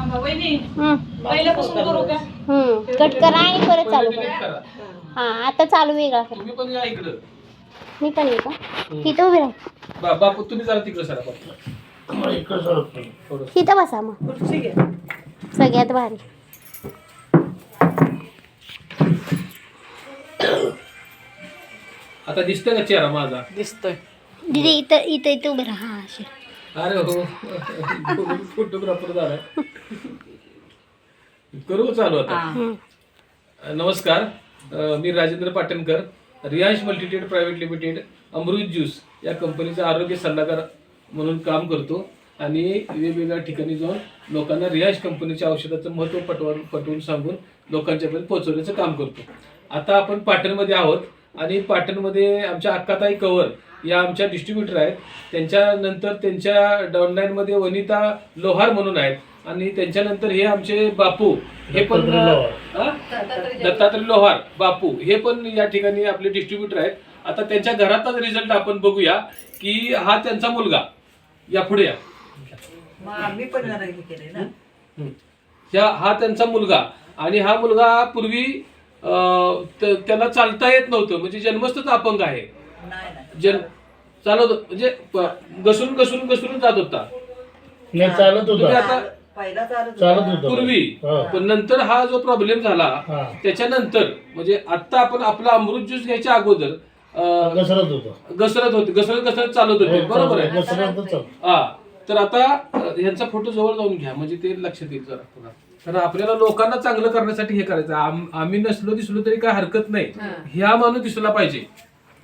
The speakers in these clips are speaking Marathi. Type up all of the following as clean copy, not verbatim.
पहिल्यापासून करू का? कट करा आणि परत चालू करा. हा आता चालू वेगळा करा. तुम्ही पण या इकडं. मी पण येतो तिथं उभी राहा. बापू तुम्ही जरा तिकडे सरा तिथं बसा मग. सगळ्यात भारी. आता दिसतोय का चेहरा माझा? दिसतोय. दीदी इथं इथं इथं उभं राहा. हा अशी. अरे हो फोटोग्राफर झालाय. करू चालू आता. नमस्कार, मी Rajendra Patankar, Riyansh Multitrade private limited Amrit juice या कंपनीचा आरोग्य सल्लागार म्हणून काम करतो आणि वेगवेगळ्या ठिकाणी जाऊन लोकांना रियांश कंपनीच्या औषधाचं महत्त्व पटवून सांगून लोकांच्यापर्यंत पोहोचवण्याचं काम करतो. आता आपण पाटणमध्ये आहोत आणि पाटणमध्ये आमच्या अक्काताई कवर या आमच्या डिस्ट्रीब्युटर आहेत. त्यांच्यानंतर त्यांच्या डाऊनलाईनमध्ये वनिता लोहार म्हणून आहेत आणि त्यांच्यानंतर हे आमचे बापू हे पण दत्तात्रय लोहार बापू हे पण या ठिकाणी आपले डिस्ट्रीब्युटर आहेत. आता त्यांच्या घरातच रिझल्ट आपण बघूया की हा त्यांचा मुलगा या पुढे या. हा त्यांचा मुलगा आणि हा मुलगा पूर्वी त्याला चालता येत नव्हतं, म्हणजे जन्मस्थच अपंग आहे. चालत म्हणजे घसरून जात होता. चालत होता आता पूर्वी, पण नंतर हा जो प्रॉब्लेम झाला त्याच्यानंतर म्हणजे आता आपण आपला अमृत ज्यूस घ्यायच्या अगोदर घसरत चालत होते. बरोबर आहे. हा तर आता ह्यांचा फोटो जवळ जाऊन घ्या म्हणजे ते लक्षात येईल जरा. कारण आपल्याला लोकांना चांगलं करण्यासाठी हे करायचं. आम्ही नसलो दिसलो तरी काय हरकत नाही, ह्या माणूस दिसला पाहिजे.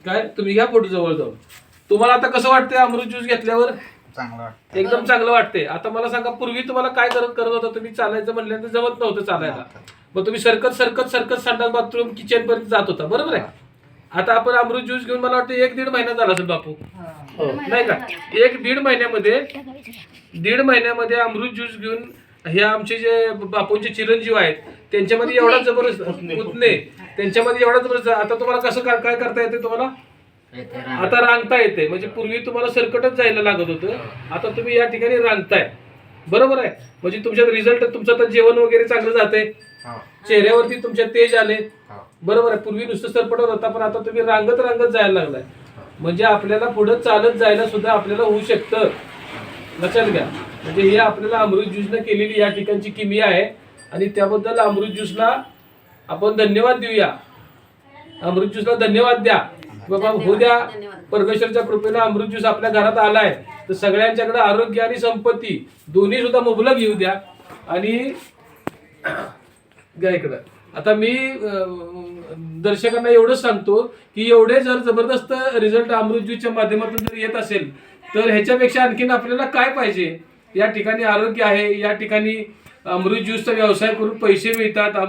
काय तुम्ही घ्या फोटो जवळ जाऊन. तुम्हाला आता कसं वाटतंय अमृत ज्यूस घेतल्यावर? एकदम चांगलं वाटतंय. आता मला सांगा, पूर्वी तुम्हाला काय करत होता? तुम्ही चालायचं म्हणल्यानंतर जमत नव्हतं चालायला, मग तुम्ही सरकत संडास बाथरूम किचन पर्यंत जात होता. बरोबर आहे. आता आपण अमृत ज्यूस घेऊन मला वाटतं 1-1.5 महिना झाला असेल बापू, नाही का? 1-1.5 महिन्यामध्ये अमृत ज्यूस घेऊन हे आमचे जे बापूंचे चिरंजीव आहेत त्यांच्यामध्ये एवढा जबरदस्त पुतणे, त्यांच्यामध्ये एवढा जबरदस्त. आता तुम्हाला कसं काय करता येते? तुम्हाला आता रांगता येते. म्हणजे पूर्वी तुम्हाला सरकटच जायला लागत होतं, आता तुम्ही या ठिकाणी रांगताय. बरोबर आहे. म्हणजे तुमच्यात रिझल्ट, तुमचं तर जेवण वगैरे चांगलं जाते, चेहऱ्यावरती तुमच्या तेज आले. बरोबर आहे. पूर्वी नुसतं सरपटत होता, पण आता तुम्ही रांगत जायला लागलाय. म्हणजे आपल्याला पुढे चालत जायला सुद्धा आपल्याला होऊ शकतं. लक्षात घ्या. म्हणजे हे आपल्याला अमृत ज्यूसनं केलेली या ठिकाणची किमया आहे आणि त्याबद्दल अमृत ज्यूसला आपण धन्यवाद देऊया. अमृत ज्यूसला धन्यवाद द्या बाबा. होऊ द्या परमेश्वरच्या कृपेनं अमृत ज्यूस आपल्या घरात आलाय तर सगळ्यांच्याकडे आरोग्य आणि संपत्ती दोन्ही सुद्धा मुबलक येऊ द्या. आणि घ्या इकडं. आता मी दर्शकांना एवढंच सांगतो की एवढे जर जबरदस्त रिझल्ट अमृत ज्यूसच्या माध्यमातून जर येत असेल तर ह्याच्यापेक्षा आणखीन आपल्याला काय पाहिजे? या ठिकाणी आरोग्य आहे, या ठिकाणी अमृत ज्यूसचा व्यवसाय करून पैसे मिळतात.